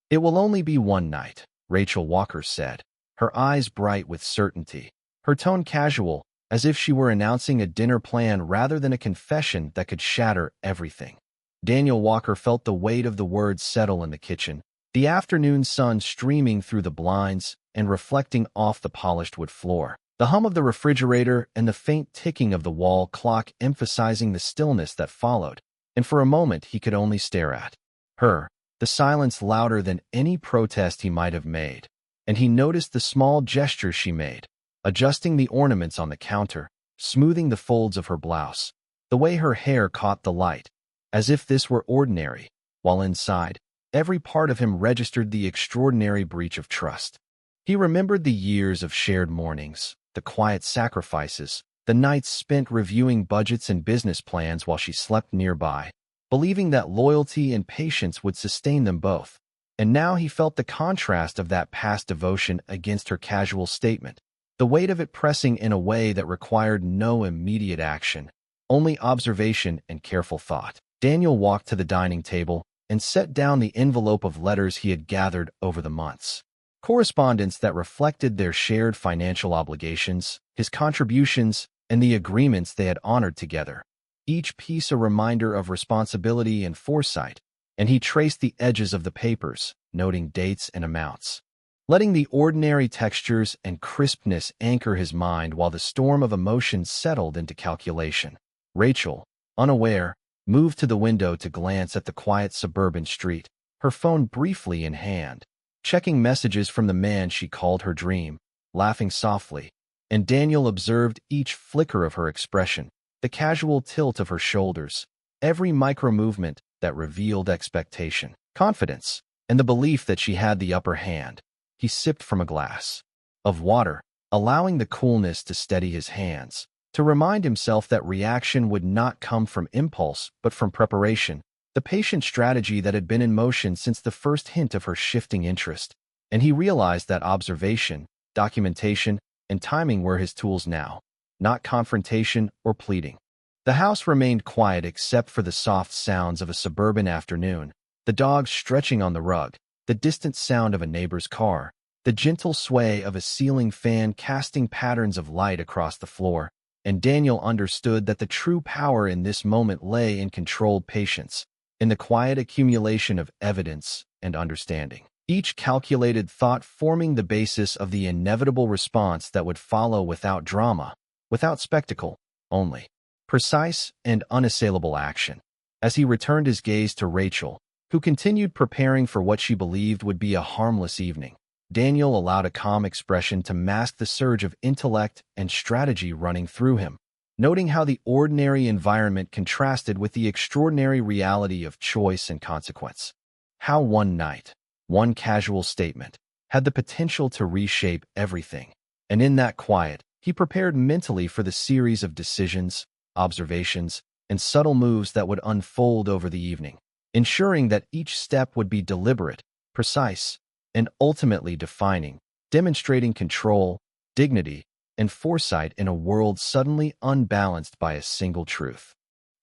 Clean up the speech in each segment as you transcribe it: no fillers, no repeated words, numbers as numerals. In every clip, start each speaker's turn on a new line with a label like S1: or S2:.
S1: "It will only be one night," Rachel Walker said, her eyes bright with certainty, her tone casual, as if she were announcing a dinner plan rather than a confession that could shatter everything. Daniel Walker felt the weight of the words settle in the kitchen, the afternoon sun streaming through the blinds and reflecting off the polished wood floor, the hum of the refrigerator and the faint ticking of the wall clock emphasizing the stillness that followed, and for a moment he could only stare at her, the silence louder than any protest he might have made. And he noticed the small gestures she made, adjusting the ornaments on the counter, smoothing the folds of her blouse, the way her hair caught the light, as if this were ordinary, while inside, every part of him registered the extraordinary breach of trust. He remembered the years of shared mornings, the quiet sacrifices, the nights spent reviewing budgets and business plans while she slept nearby, believing that loyalty and patience would sustain them both. And now he felt the contrast of that past devotion against her casual statement, the weight of it pressing in a way that required no immediate action, only observation and careful thought. Daniel walked to the dining table and set down the envelope of letters he had gathered over the months. Correspondence that reflected their shared financial obligations, his contributions, and the agreements they had honored together. Each piece a reminder of responsibility and foresight, and he traced the edges of the papers, noting dates and amounts, letting the ordinary textures and crispness anchor his mind while the storm of emotions settled into calculation. Rachel, unaware, moved to the window to glance at the quiet suburban street, her phone briefly in hand, checking messages from the man she called her dream, laughing softly, and Daniel observed each flicker of her expression, the casual tilt of her shoulders, every micro-movement that revealed expectation, confidence, and the belief that she had the upper hand. He sipped from a glass of water, allowing the coolness to steady his hands, to remind himself that reaction would not come from impulse but from preparation, the patient strategy that had been in motion since the first hint of her shifting interest. And he realized that observation, documentation, and timing were his tools now, not confrontation or pleading. The house remained quiet except for the soft sounds of a suburban afternoon, the dogs stretching on the rug, the distant sound of a neighbor's car, the gentle sway of a ceiling fan casting patterns of light across the floor, and Daniel understood that the true power in this moment lay in controlled patience, in the quiet accumulation of evidence and understanding, each calculated thought forming the basis of the inevitable response that would follow without drama, without spectacle, only precise and unassailable action. As he returned his gaze to Rachel, who continued preparing for what she believed would be a harmless evening, Daniel allowed a calm expression to mask the surge of intellect and strategy running through him, noting how the ordinary environment contrasted with the extraordinary reality of choice and consequence. How one night, one casual statement, had the potential to reshape everything. And in that quiet, he prepared mentally for the series of decisions, observations, and subtle moves that would unfold over the evening, ensuring that each step would be deliberate, precise, and ultimately defining, demonstrating control, dignity, and foresight in a world suddenly unbalanced by a single truth.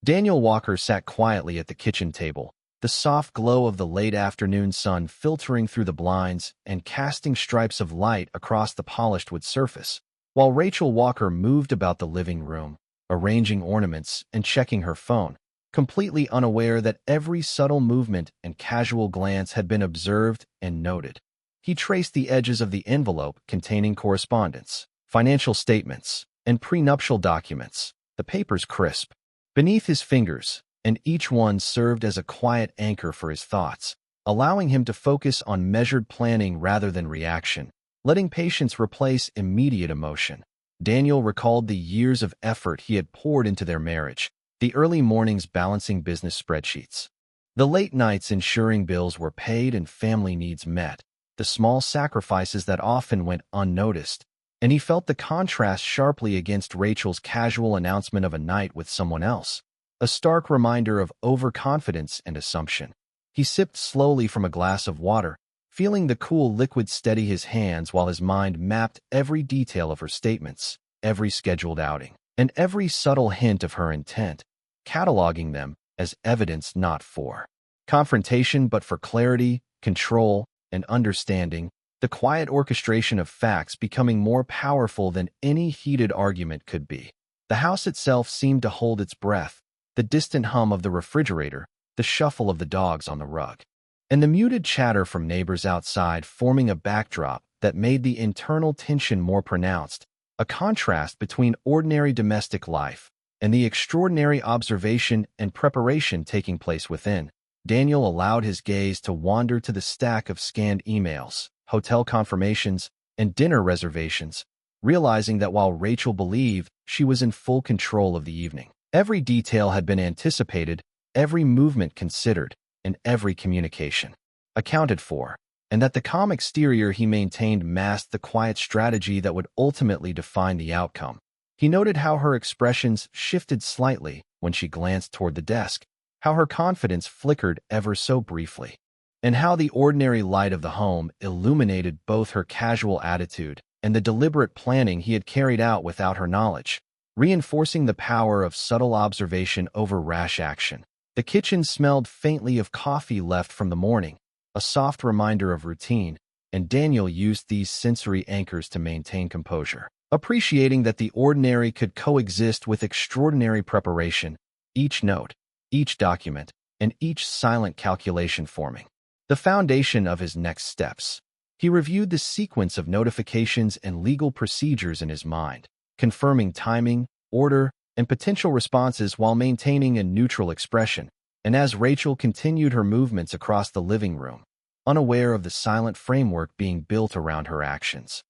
S1: Daniel Walker sat quietly at the kitchen table, the soft glow of the late afternoon sun filtering through the blinds and casting stripes of light across the polished wood surface, while Rachel Walker moved about the living room, arranging ornaments and checking her phone, completely unaware that every subtle movement and casual glance had been observed and noted. He traced the edges of the envelope containing correspondence, financial statements, and prenuptial documents, the papers crisp, beneath his fingers, and each one served as a quiet anchor for his thoughts, allowing him to focus on measured planning rather than reaction, letting patience replace immediate emotion. Daniel recalled the years of effort he had poured into their marriage, the early mornings balancing business spreadsheets, the late nights ensuring bills were paid and family needs met, the small sacrifices that often went unnoticed, and he felt the contrast sharply against Rachel's casual announcement of a night with someone else, a stark reminder of overconfidence and assumption. He sipped slowly from a glass of water, feeling the cool liquid steady his hands while his mind mapped every detail of her statements, every scheduled outing, and every subtle hint of her intent, cataloging them as evidence not for confrontation but for clarity, control, and understanding, the quiet orchestration of facts becoming more powerful than any heated argument could be. The house itself seemed to hold its breath, the distant hum of the refrigerator, the shuffle of the dogs on the rug, and the muted chatter from neighbors outside forming a backdrop that made the internal tension more pronounced, a contrast between ordinary domestic life and the extraordinary observation and preparation taking place within. Daniel allowed his gaze to wander to the stack of scanned emails, hotel confirmations, and dinner reservations, realizing that while Rachel believed she was in full control of the evening, every detail had been anticipated, every movement considered, and every communication accounted for, and that the calm exterior he maintained masked the quiet strategy that would ultimately define the outcome. He noted how her expressions shifted slightly when she glanced toward the desk, how her confidence flickered ever so briefly, and how the ordinary light of the home illuminated both her casual attitude and the deliberate planning he had carried out without her knowledge, reinforcing the power of subtle observation over rash action. The kitchen smelled faintly of coffee left from the morning, a soft reminder of routine, and Daniel used these sensory anchors to maintain composure, appreciating that the ordinary could coexist with extraordinary preparation, each note, each document, and each silent calculation forming the foundation of his next steps. He reviewed the sequence of notifications and legal procedures in his mind, confirming timing, order, and potential responses while maintaining a neutral expression. And as Rachel continued her movements across the living room, unaware of the silent framework being built around her actions,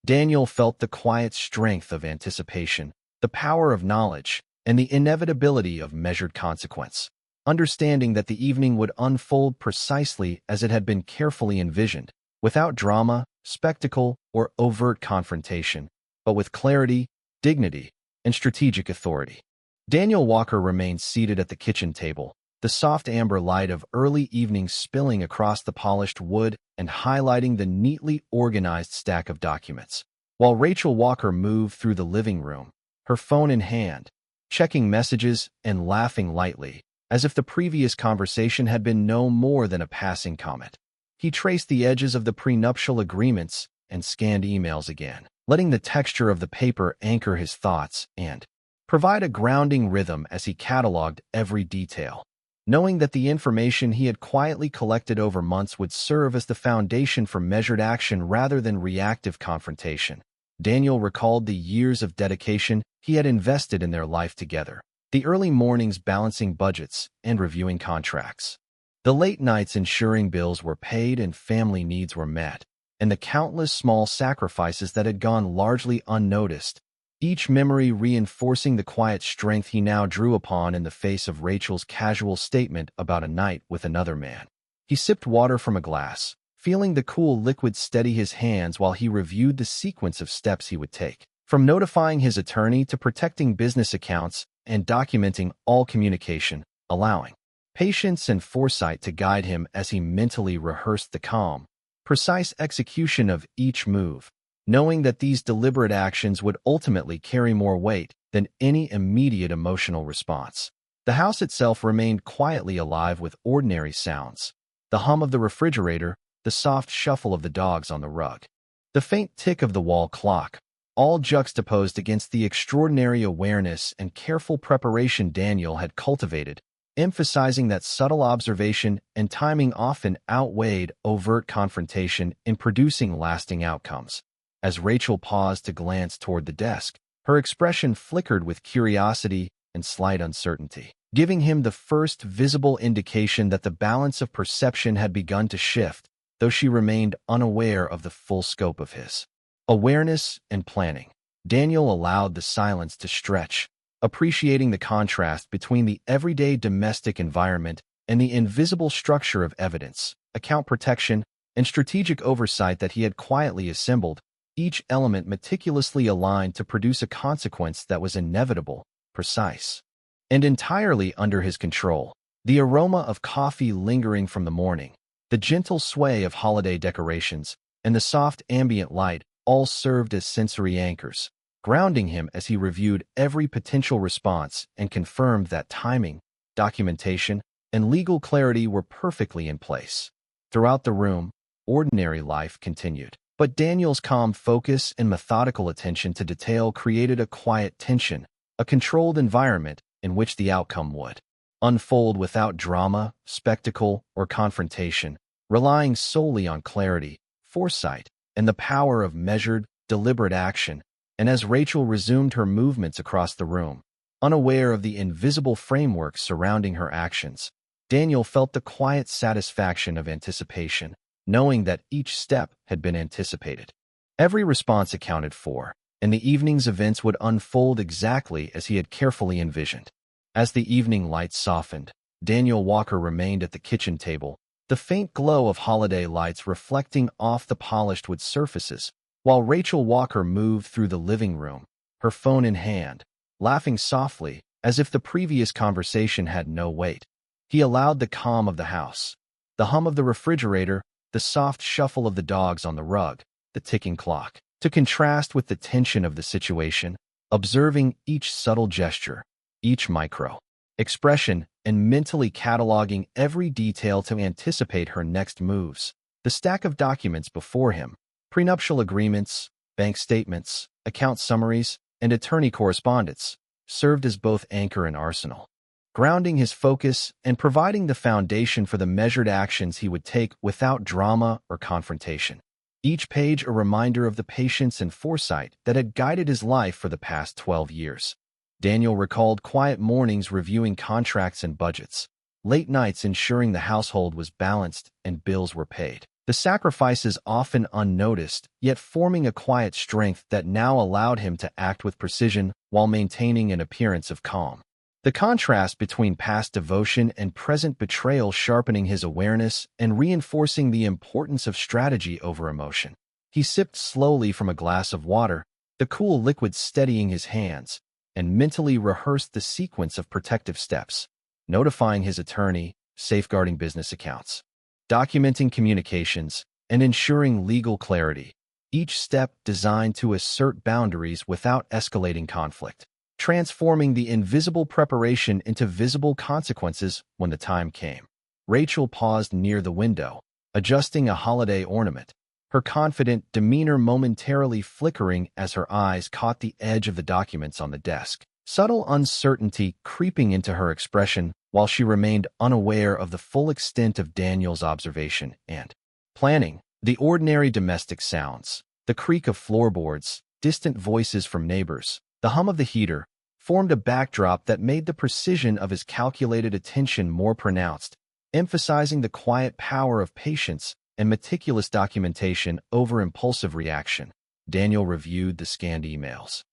S1: Daniel felt the quiet strength of anticipation, the power of knowledge, and the inevitability of measured consequence, understanding that the evening would unfold precisely as it had been carefully envisioned, without drama, spectacle, or overt confrontation, but with clarity, dignity, and strategic authority. Daniel Walker remained seated at the kitchen table, the soft amber light of early evening spilling across the polished wood and highlighting the neatly organized stack of documents, while Rachel Walker moved through the living room, her phone in hand, checking messages and laughing lightly, as if the previous conversation had been no more than a passing comment. He traced the edges of the prenuptial agreements and scanned emails again, letting the texture of the paper anchor his thoughts and provide a grounding rhythm as he cataloged every detail, knowing that the information he had quietly collected over months would serve as the foundation for measured action rather than reactive confrontation. Daniel recalled the years of dedication he had invested in their life together, the early mornings balancing budgets and reviewing contracts, the late nights ensuring bills were paid and family needs were met, and the countless small sacrifices that had gone largely unnoticed, each memory reinforcing the quiet strength he now drew upon in the face of Rachel's casual statement about a night with another man. He sipped water from a glass, feeling the cool liquid steady his hands while he reviewed the sequence of steps he would take, from notifying his attorney to protecting business accounts and documenting all communication, allowing patience and foresight to guide him as he mentally rehearsed the calm, precise execution of each move, knowing that these deliberate actions would ultimately carry more weight than any immediate emotional response. The house itself remained quietly alive with ordinary sounds, the hum of the refrigerator, the soft shuffle of the dogs on the rug, the faint tick of the wall clock, all juxtaposed against the extraordinary awareness and careful preparation Daniel had cultivated, emphasizing that subtle observation and timing often outweighed overt confrontation in producing lasting outcomes. As Rachel paused to glance toward the desk, her expression flickered with curiosity and slight uncertainty, giving him the first visible indication that the balance of perception had begun to shift, though she remained unaware of the full scope of his awareness and planning. Daniel allowed the silence to stretch, appreciating the contrast between the everyday domestic environment and the invisible structure of evidence, account protection, and strategic oversight that he had quietly assembled, each element meticulously aligned to produce a consequence that was inevitable, precise, and entirely under his control. The aroma of coffee lingering from the morning, the gentle sway of holiday decorations, and the soft ambient light all served as sensory anchors, grounding him as he reviewed every potential response and confirmed that timing, documentation, and legal clarity were perfectly in place. Throughout the room, ordinary life continued. But Daniel's calm focus and methodical attention to detail created a quiet tension, a controlled environment in which the outcome would unfold without drama, spectacle, or confrontation, relying solely on clarity, foresight, and the power of measured, deliberate action. And as Rachel resumed her movements across the room, unaware of the invisible framework surrounding her actions, Daniel felt the quiet satisfaction of anticipation, knowing that each step had been anticipated. Every response accounted for, and the evening's events would unfold exactly as he had carefully envisioned. As the evening lights softened, Daniel Walker remained at the kitchen table, the faint glow of holiday lights reflecting off the polished wood surfaces, while Rachel Walker moved through the living room, her phone in hand, laughing softly as if the previous conversation had no weight. He allowed the calm of the house, the hum of the refrigerator, the soft shuffle of the dogs on the rug, the ticking clock, to contrast with the tension of the situation, observing each subtle gesture, each micro expression, and mentally cataloging every detail to anticipate her next moves. The stack of documents before him, prenuptial agreements, bank statements, account summaries, and attorney correspondence, served as both anchor and arsenal, grounding his focus and providing the foundation for the measured actions he would take without drama or confrontation. Each page a reminder of the patience and foresight that had guided his life for the past 12 years. Daniel recalled quiet mornings reviewing contracts and budgets, late nights ensuring the household was balanced and bills were paid. The sacrifices often unnoticed, yet forming a quiet strength that now allowed him to act with precision while maintaining an appearance of calm. The contrast between past devotion and present betrayal sharpening his awareness and reinforcing the importance of strategy over emotion. He sipped slowly from a glass of water, the cool liquid steadying his hands, and mentally rehearsed the sequence of protective steps, notifying his attorney, safeguarding business accounts, documenting communications, and ensuring legal clarity, each step designed to assert boundaries without escalating conflict, transforming the invisible preparation into visible consequences when the time came. Rachel paused near the window, adjusting a holiday ornament, her confident demeanor momentarily flickering as her eyes caught the edge of the documents on the desk, subtle uncertainty creeping into her expression while she remained unaware of the full extent of Daniel's observation and planning. The ordinary domestic sounds, the creak of floorboards, distant voices from neighbors, the hum of the heater, formed a backdrop that made the precision of his calculated attention more pronounced, emphasizing the quiet power of patience and meticulous documentation over impulsive reaction. Daniel reviewed the scanned emails,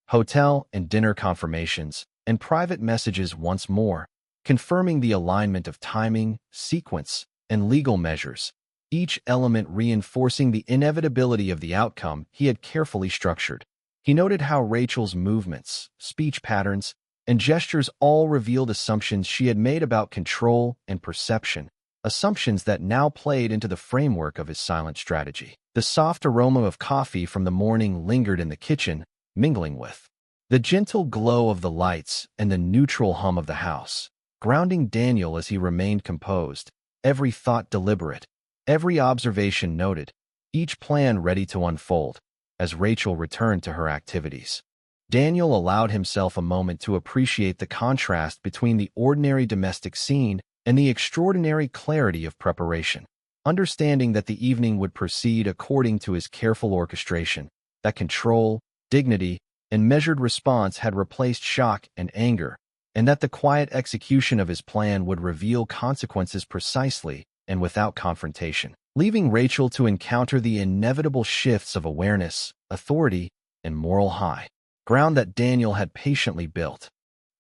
S1: hotel and dinner confirmations, and private messages once more, confirming the alignment of timing, sequence, and legal measures, each element reinforcing the inevitability of the outcome he had carefully structured. He noted how Rachel's movements, speech patterns, and gestures all revealed assumptions she had made about control and perception, assumptions that now played into the framework of his silent strategy. The soft aroma of coffee from the morning lingered in the kitchen, mingling with the gentle glow of the lights and the neutral hum of the house, grounding Daniel as he remained composed, every thought deliberate, every observation noted, each plan ready to unfold. As Rachel returned to her activities, Daniel allowed himself a moment to appreciate the contrast between the ordinary domestic scene and the extraordinary clarity of preparation. Understanding that the evening would proceed according to his careful orchestration, that control, dignity, and measured response had replaced shock and anger, and that the quiet execution of his plan would reveal consequences precisely and without confrontation, leaving Rachel to encounter the inevitable shifts of awareness, authority, and moral high ground that Daniel had patiently built.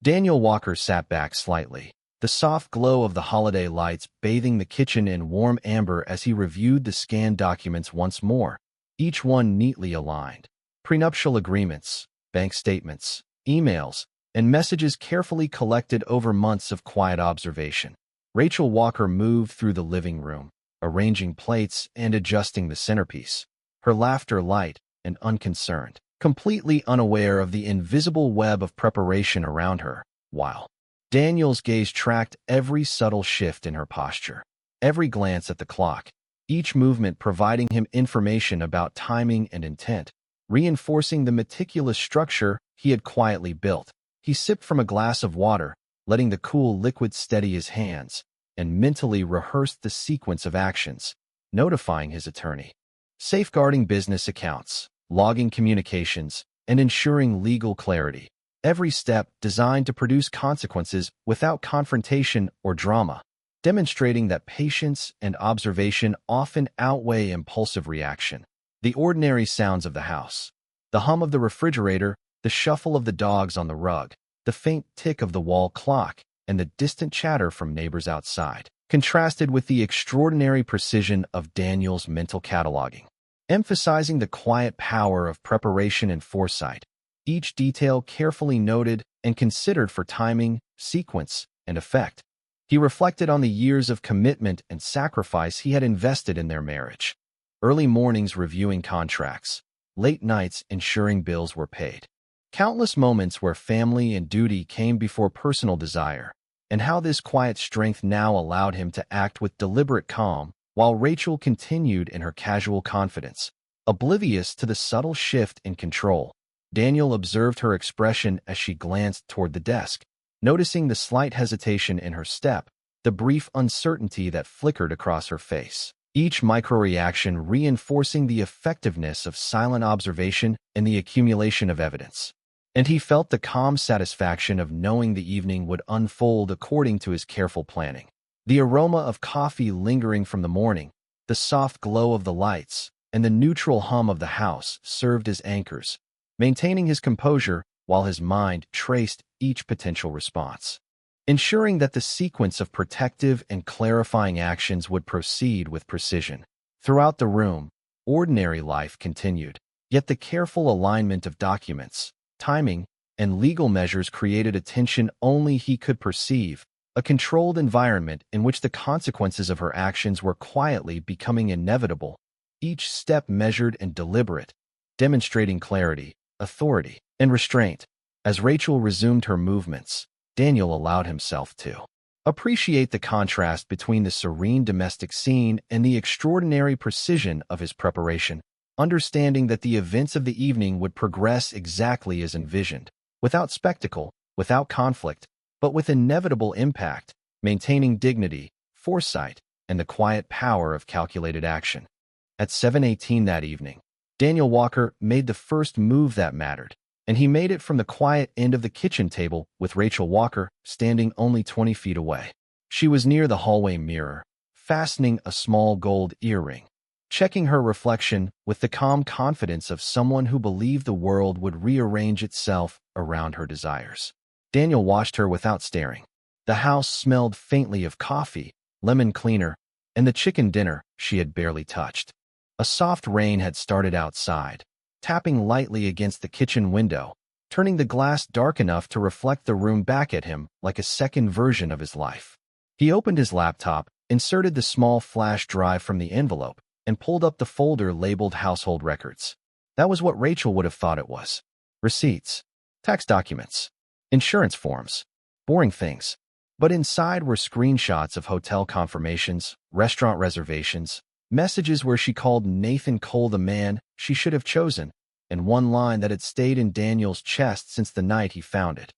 S1: Daniel Walker sat back slightly, the soft glow of the holiday lights bathing the kitchen in warm amber as he reviewed the scanned documents once more, each one neatly aligned. Prenuptial agreements, bank statements, emails, and messages carefully collected over months of quiet observation. Rachel Walker moved through the living room, arranging plates and adjusting the centerpiece, her laughter light and unconcerned, completely unaware of the invisible web of preparation around her, while Daniel's gaze tracked every subtle shift in her posture, every glance at the clock, each movement providing him information about timing and intent, reinforcing the meticulous structure he had quietly built. He sipped from a glass of water, letting the cool liquid steady his hands, and mentally rehearsed the sequence of actions, notifying his attorney, safeguarding business accounts, logging communications, and ensuring legal clarity. Every step designed to produce consequences without confrontation or drama, demonstrating that patience and observation often outweigh impulsive reaction. The ordinary sounds of the house, the hum of the refrigerator, the shuffle of the dogs on the rug, the faint tick of the wall clock, and the distant chatter from neighbors outside, contrasted with the extraordinary precision of Daniel's mental cataloging, emphasizing the quiet power of preparation and foresight, each detail carefully noted and considered for timing, sequence, and effect. He reflected on the years of commitment and sacrifice he had invested in their marriage. Early mornings reviewing contracts, late nights ensuring bills were paid. Countless moments where family and duty came before personal desire, and how this quiet strength now allowed him to act with deliberate calm, while Rachel continued in her casual confidence, oblivious to the subtle shift in control. Daniel observed her expression as she glanced toward the desk, noticing the slight hesitation in her step, the brief uncertainty that flickered across her face. Each micro-reaction reinforcing the effectiveness of silent observation and the accumulation of evidence. And he felt the calm satisfaction of knowing the evening would unfold according to his careful planning. The aroma of coffee lingering from the morning, the soft glow of the lights, and the neutral hum of the house served as anchors, maintaining his composure while his mind traced each potential response, ensuring that the sequence of protective and clarifying actions would proceed with precision. Throughout the room, ordinary life continued, yet the careful alignment of documents, timing, and legal measures created a tension only he could perceive, a controlled environment in which the consequences of her actions were quietly becoming inevitable, each step measured and deliberate, demonstrating clarity, authority, and restraint. As Rachel resumed her movements, Daniel allowed himself to appreciate the contrast between the serene domestic scene and the extraordinary precision of his preparation, understanding that the events of the evening would progress exactly as envisioned, without spectacle, without conflict, but with inevitable impact, maintaining dignity, foresight, and the quiet power of calculated action. At 7:18 that evening, Daniel Walker made the first move that mattered, and he made it from the quiet end of the kitchen table with Rachel Walker standing only 20 feet away. She was near the hallway mirror, fastening a small gold earring, checking her reflection with the calm confidence of someone who believed the world would rearrange itself around her desires. Daniel watched her without staring. The house smelled faintly of coffee, lemon cleaner, and the chicken dinner she had barely touched. A soft rain had started outside, tapping lightly against the kitchen window, turning the glass dark enough to reflect the room back at him like a second version of his life. He opened his laptop, inserted the small flash drive from the envelope, and pulled up the folder labeled Household Records. That was what Rachel would have thought it was. Receipts, tax documents, insurance forms, boring things. But inside were screenshots of hotel confirmations, restaurant reservations, messages where she called Nathan Cole the man she should have chosen, and one line that had stayed in Daniel's chest since the night he found it.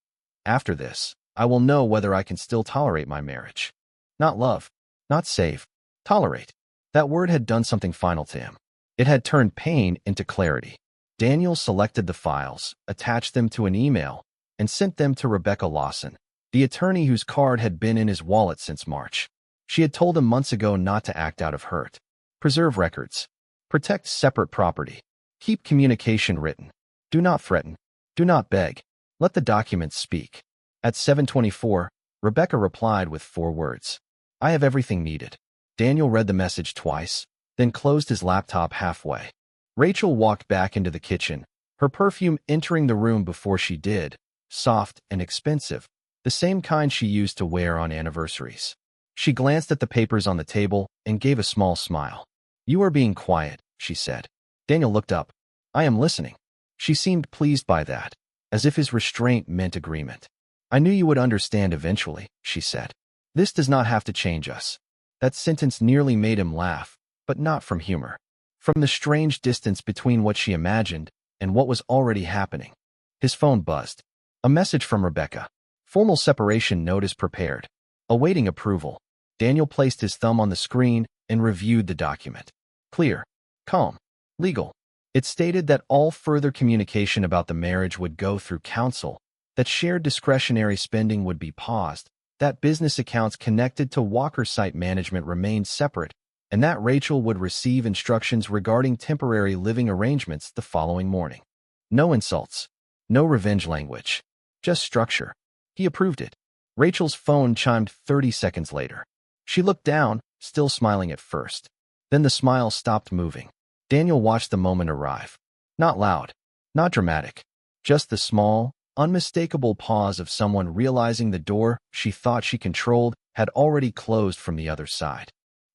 S1: After this, I will know whether I can still tolerate my marriage. Not love, not save, tolerate. That word had done something final to him. It had turned pain into clarity. Daniel selected the files, attached them to an email, and sent them to Rebecca Lawson, the attorney whose card had been in his wallet since March. She had told him months ago not to act out of hurt. Preserve records. Protect separate property. Keep communication written. Do not threaten. Do not beg. Let the documents speak. At 7:24, Rebecca replied with 4 words. I have everything needed. Daniel read the message twice, then closed his laptop halfway. Rachel walked back into the kitchen, her perfume entering the room before she did, soft and expensive, the same kind she used to wear on anniversaries. She glanced at the papers on the table and gave a small smile. You are being quiet, she said. Daniel looked up. I am listening. She seemed pleased by that, as if his restraint meant agreement. I knew you would understand eventually, she said. This does not have to change us. That sentence nearly made him laugh, but not from humor. From the strange distance between what she imagined and what was already happening. His phone buzzed. A message from Rebecca. Formal separation notice prepared. Awaiting approval. Daniel placed his thumb on the screen and reviewed the document. Clear. Calm. Legal. It stated that all further communication about the marriage would go through counsel, that shared discretionary spending would be paused, that business accounts connected to Walker site management remained separate, and that Rachel would receive instructions regarding temporary living arrangements the following morning. No insults. No revenge language. Just structure. He approved it. Rachel's phone chimed 30 seconds later. She looked down, still smiling at first. Then the smile stopped moving. Daniel watched the moment arrive. Not loud. Not dramatic. Just the small, unmistakable pause of someone realizing the door she thought she controlled had already closed from the other side.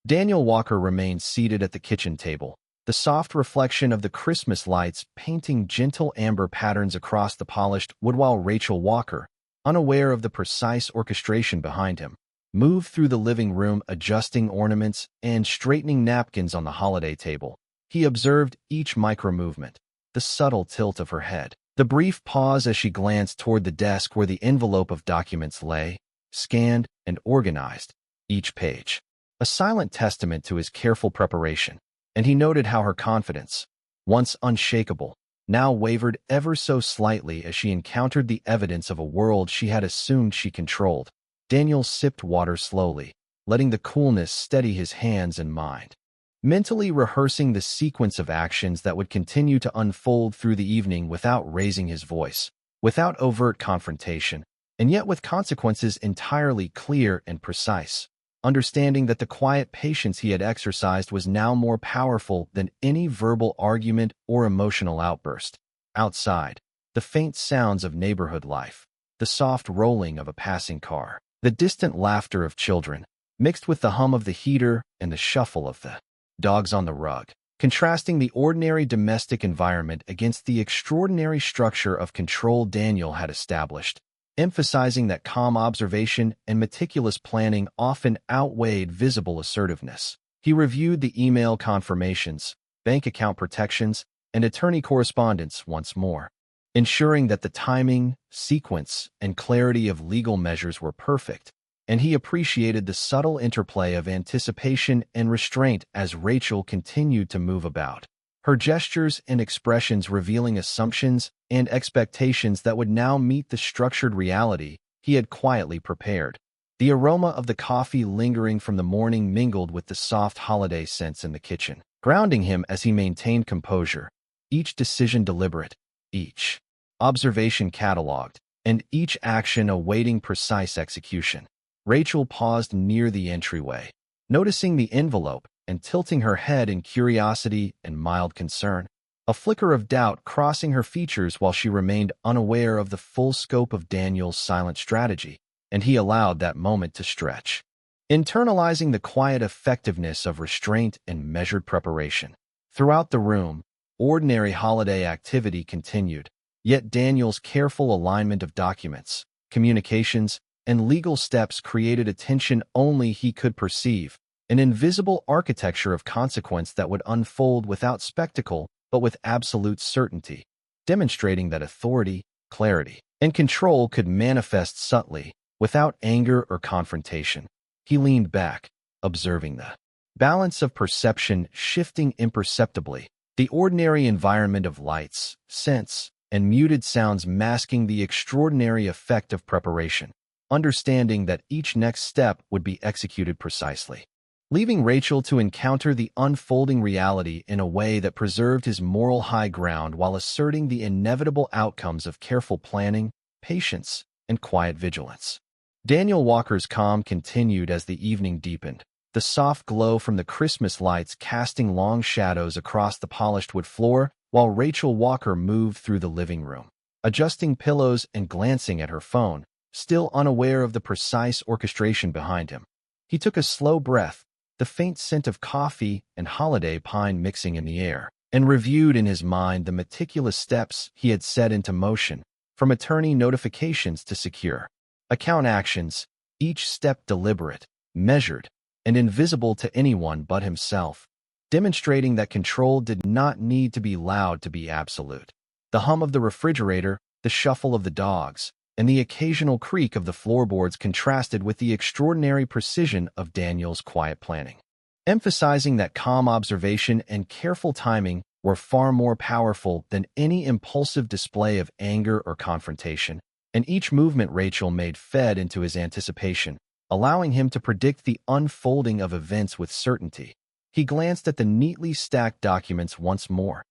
S1: Daniel Walker remained seated at the kitchen table, the soft reflection of the Christmas lights painting gentle amber patterns across the polished wood, while Rachel Walker, unaware of the precise orchestration behind him, moved through the living room adjusting ornaments and straightening napkins on the holiday table. He observed each micro-movement, the subtle tilt of her head, the brief pause as she glanced toward the desk where the envelope of documents lay, scanned and organized, each page. A silent testament to his careful preparation, and he noted how her confidence, once unshakable, now wavered ever so slightly as she encountered the evidence of a world she had assumed she controlled. Daniel sipped water slowly, letting the coolness steady his hands and mind. Mentally rehearsing the sequence of actions that would continue to unfold through the evening without raising his voice, without overt confrontation, and yet with consequences entirely clear and precise. Understanding that the quiet patience he had exercised was now more powerful than any verbal argument or emotional outburst. Outside, the faint sounds of neighborhood life, the soft rolling of a passing car, the distant laughter of children, mixed with the hum of the heater and the shuffle of the dogs on the rug, contrasting the ordinary domestic environment against the extraordinary structure of control Daniel had established, emphasizing that calm observation and meticulous planning often outweighed visible assertiveness. He reviewed the email confirmations, bank account protections, and attorney correspondence once more, ensuring that the timing, sequence, and clarity of legal measures were perfect, and he appreciated the subtle interplay of anticipation and restraint as Rachel continued to move about, her gestures and expressions revealing assumptions and expectations that would now meet the structured reality he had quietly prepared. The aroma of the coffee lingering from the morning mingled with the soft holiday scents in the kitchen, grounding him as he maintained composure, each decision deliberate, each observation catalogued, and each action awaiting precise execution. Rachel paused near the entryway, noticing the envelope and tilting her head in curiosity and mild concern, a flicker of doubt crossing her features while she remained unaware of the full scope of Daniel's silent strategy, and he allowed that moment to stretch, internalizing the quiet effectiveness of restraint and measured preparation. Throughout the room, ordinary holiday activity continued, yet Daniel's careful alignment of documents, communications, and legal steps created a tension only he could perceive, an invisible architecture of consequence that would unfold without spectacle but with absolute certainty, demonstrating that authority, clarity, and control could manifest subtly, without anger or confrontation. He leaned back, observing the balance of perception shifting imperceptibly, the ordinary environment of lights, scents, and muted sounds masking the extraordinary effect of preparation, understanding that each next step would be executed precisely, leaving Rachel to encounter the unfolding reality in a way that preserved his moral high ground while asserting the inevitable outcomes of careful planning, patience, and quiet vigilance. Daniel Walker's calm continued as the evening deepened, the soft glow from the Christmas lights casting long shadows across the polished wood floor, while Rachel Walker moved through the living room, adjusting pillows and glancing at her phone, still unaware of the precise orchestration behind him. He took a slow breath, the faint scent of coffee and holiday pine mixing in the air, and reviewed in his mind the meticulous steps he had set into motion, from attorney notifications to secure account actions, each step deliberate, measured, and invisible to anyone but himself. demonstrating that control did not need to be loud to be absolute. The hum of the refrigerator, the shuffle of the dogs, and the occasional creak of the floorboards contrasted with the extraordinary precision of Daniel's quiet planning, emphasizing that calm observation and careful timing were far more powerful than any impulsive display of anger or confrontation, and each movement Rachel made fed into his anticipation, allowing him to predict the unfolding of events with certainty. He glanced at the neatly stacked documents once more: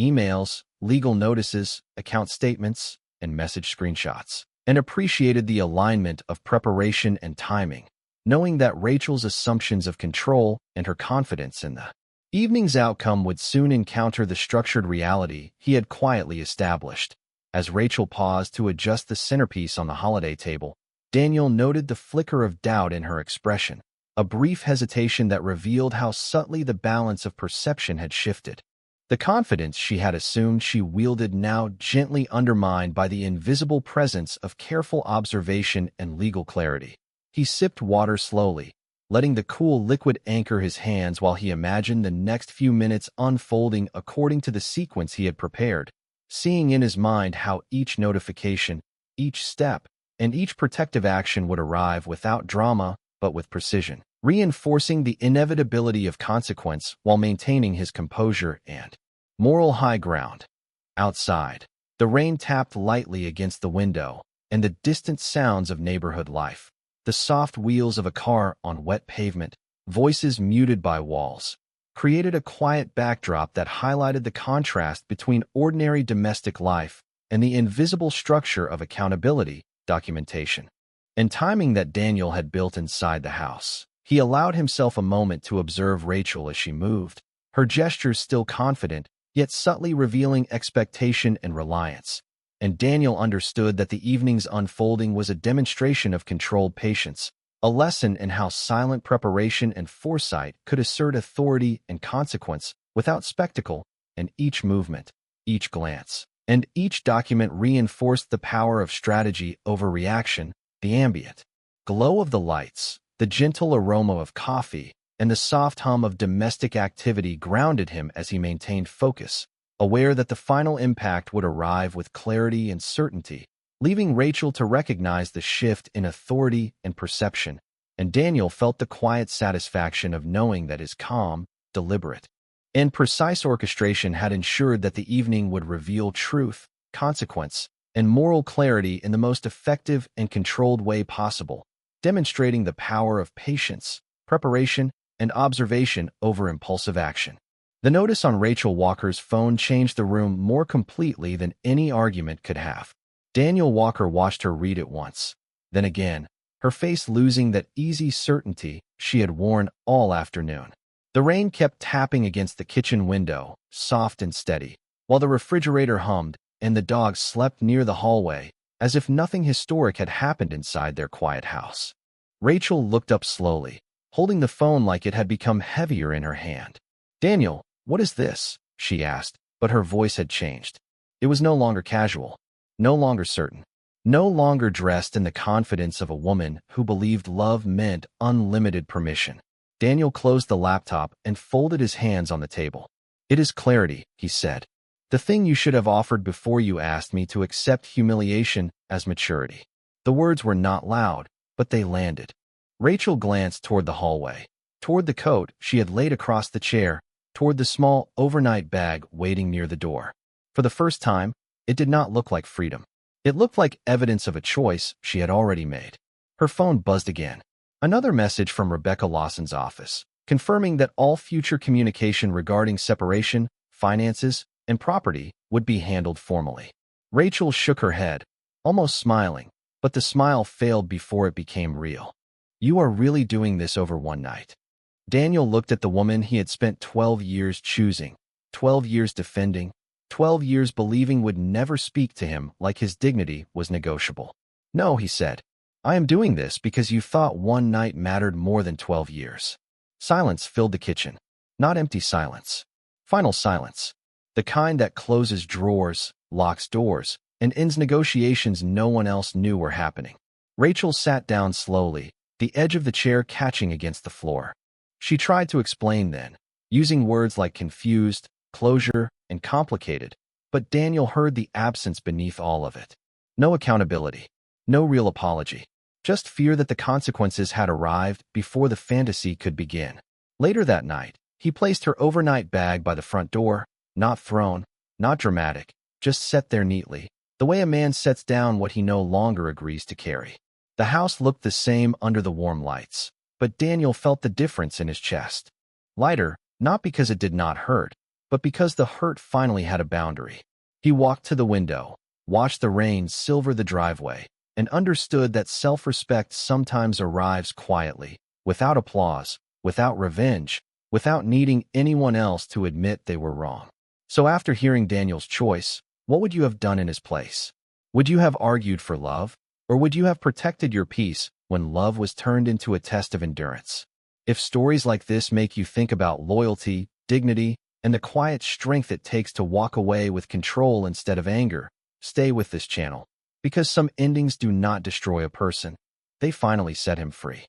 S1: emails, legal notices, account statements, and message screenshots, and appreciated the alignment of preparation and timing, knowing that Rachel's assumptions of control and her confidence in the evening's outcome would soon encounter the structured reality he had quietly established. As Rachel paused to adjust the centerpiece on the holiday table, Daniel noted the flicker of doubt in her expression, a brief hesitation that revealed how subtly the balance of perception had shifted. The confidence she had assumed she wielded now gently undermined by the invisible presence of careful observation and legal clarity. He sipped water slowly, letting the cool liquid anchor his hands while he imagined the next few minutes unfolding according to the sequence he had prepared, seeing in his mind how each notification, each step, and each protective action would arrive without drama but with precision, reinforcing the inevitability of consequence while maintaining his composure and moral high ground. Outside, the rain tapped lightly against the window, and the distant sounds of neighborhood life, the soft wheels of a car on wet pavement, voices muted by walls, created a quiet backdrop that highlighted the contrast between ordinary domestic life and the invisible structure of accountability, documentation, and timing that Daniel had built inside the house. He allowed himself a moment to observe Rachel as she moved, her gestures still confident, yet subtly revealing expectation and reliance. And Daniel understood that the evening's unfolding was a demonstration of controlled patience, a lesson in how silent preparation and foresight could assert authority and consequence without spectacle, and each movement, each glance, and each document reinforced the power of strategy over reaction. The ambient glow of the lights, the gentle aroma of coffee, and the soft hum of domestic activity grounded him as he maintained focus, aware that the final impact would arrive with clarity and certainty, leaving Rachel to recognize the shift in authority and perception, and Daniel felt the quiet satisfaction of knowing that his calm, deliberate, and precise orchestration had ensured that the evening would reveal truth, consequence, and moral clarity in the most effective and controlled way possible, demonstrating the power of patience, preparation, and observation over impulsive action. The notice on Rachel Walker's phone changed the room more completely than any argument could have. Daniel Walker watched her read it once, then again, her face losing that easy certainty she had worn all afternoon. The rain kept tapping against the kitchen window, soft and steady, while the refrigerator hummed and the dogs slept near the hallway, as if nothing historic had happened inside their quiet house. Rachel looked up slowly, holding the phone like it had become heavier in her hand. "Daniel, what is this?" she asked, but her voice had changed. It was no longer casual, no longer certain, no longer dressed in the confidence of a woman who believed love meant unlimited permission. Daniel closed the laptop and folded his hands on the table. "It is clarity," he said. "The thing you should have offered before you asked me to accept humiliation as maturity." The words were not loud, but they landed. Rachel glanced toward the hallway, toward the coat she had laid across the chair, toward the small overnight bag waiting near the door. For the first time, it did not look like freedom. It looked like evidence of a choice she had already made. Her phone buzzed again. Another message from Rebecca Lawson's office, confirming that all future communication regarding separation, finances, and property would be handled formally. Rachel shook her head, almost smiling, but the smile failed before it became real. "You are really doing this over one night?" Daniel looked at the woman he had spent 12 years choosing, 12 years defending, 12 years believing would never speak to him like his dignity was negotiable. "No," he said. "I am doing this because you thought one night mattered more than 12 years." Silence filled the kitchen. Not empty silence. Final silence. The kind that closes drawers, locks doors, and ends negotiations no one else knew were happening. Rachel sat down slowly, the edge of the chair catching against the floor. She tried to explain then. using words like confused, closure, and complicated, but Daniel heard the absence beneath all of it. No accountability, no real apology, just fear that the consequences had arrived before the fantasy could begin. Later that night, he placed her overnight bag by the front door, not thrown, not dramatic, just set there neatly, the way a man sets down what he no longer agrees to carry. The house looked the same under the warm lights, but Daniel felt the difference in his chest. Lighter, not because it did not hurt, but because the hurt finally had a boundary. He walked to the window, watched the rain silver the driveway, and understood that self-respect sometimes arrives quietly, without applause, without revenge, without needing anyone else to admit they were wrong. So after hearing Daniel's choice, what would you have done in his place? Would you have argued for love, or would you have protected your peace when love was turned into a test of endurance? If stories like this make you think about loyalty, dignity, and the quiet strength it takes to walk away with control instead of anger, stay with this channel, because some endings do not destroy a person. They finally set him free.